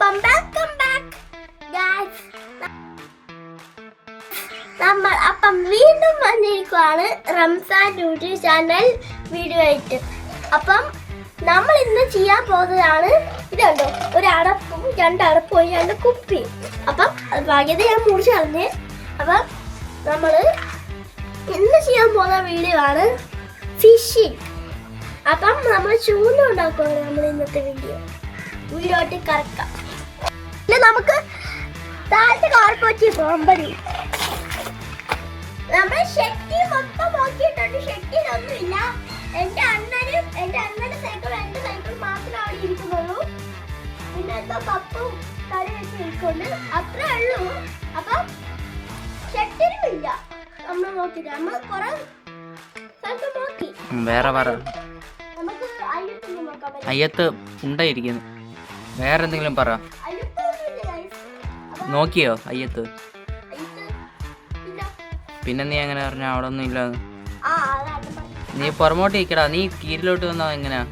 welcome back, guys. അപ്പം വീണ്ടും വന്നിരിക്കുകയാണ് റംസാൻ യൂട്യൂബ് ചാനൽ വീഡിയോ ആയിട്ട്. അപ്പം നമ്മൾ ഇന്ന് ചെയ്യാൻ പോകുന്നതാണ് ഇതുണ്ടോ, ഒരു അടപ്പും രണ്ടടപ്പും രണ്ട് കുപ്പി. അപ്പം ഭാഗ്യത ഞാൻ മുറിച്ച് കളഞ്ഞ്. അപ്പം നമ്മൾ ഇന്ന് ചെയ്യാൻ പോകുന്ന വീഡിയോ ആണ് ഫിഷിങ്. അപ്പം നമ്മൾ ചൂണ്ട ഉണ്ടാക്കുകയാണ് നമ്മൾ ഇന്നത്തെ വീഡിയോ ആയിട്ട് കറക്കാം. പിന്നെ നമുക്ക് താഴത്തെ കാർപ്പറ്റി പോകാൻ നമ്മൾ ഷെട്ടി മൊത്തം നോക്കിയിട്ടുണ്ട്. ഷെട്ടിയിലൊന്നുമില്ല. എന്റെ അണ്ണന് സൈക്കിൾ രണ്ട് സൈക്കിൾ മാത്രമാണ് ഇരിക്കുന്നുള്ളൂ. പിന്നെ എന്തോ കപ്പും കറി വെച്ച് ഇരിക്കുന്നുണ്ട്, അത്രേ ഉള്ളൂ. അപ്പം ഷെട്ടിനുമില്ല. നമ്മൾ നോക്കില്ല, നമ്മൾ കുറെ സ്ഥലത്ത് നോക്കി. വേറെ പറ, നമുക്ക് അയ്യത്തൊന്നും നോക്കാൻ പറ്റും. അയ്യത്ത് ഉണ്ടായിരിക്കുന്നു. വേറെ എന്തെങ്കിലും പറ. നോക്കിയോ അയ്യത്ത്? പിന്നെ നീ എങ്ങനെ പറഞ്ഞ അവിടെ ഒന്നും ഇല്ല? നീ പുറമോട്ട് ഇരിക്കടാ, നീ കീഴിലോട്ട് വന്നാ എങ്ങനെയാ?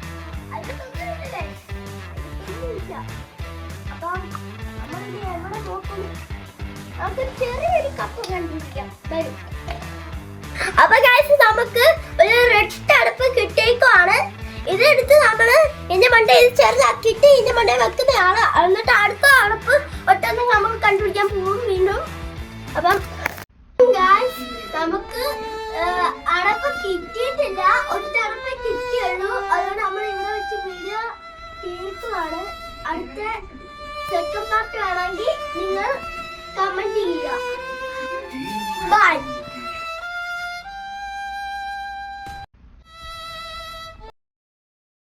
അപ്പൊ ഗൈസ് നമുക്ക് ഒരു റെഡ് അടുപ്പ് കിട്ടിയേക്കുവാണ്. ഇതെടുത്ത് നമ്മള് ഇതിന്റെ മണ്ടേ ഇത് ചെറുതാക്കിയിട്ട് ഇതിന്റെ മണ്ടേ വെക്കുന്നതാണ്. എന്നിട്ട് അടുത്ത അടുപ്പ് ഒറ്റൊന്നും നമുക്ക് കണ്ടുപിടിക്കാൻ പോകും വീണ്ടും. അപ്പം ഗൈസ് നമുക്ക് അടപ്പ് കിട്ടിയിട്ടില്ല, ഒറ്റ അടപ്പേ കിട്ടിയുള്ളൂ. അതുകൊണ്ട് നമ്മൾ ഇന്ന് വെച്ച് വീഡിയോ തീർക്കുവാണ്. അടുത്ത സെക്കൻഡ് പാർട്ട് വേണമെങ്കിൽ നിങ്ങൾ കമന്റ് ചെയ്യുക. ബൈ.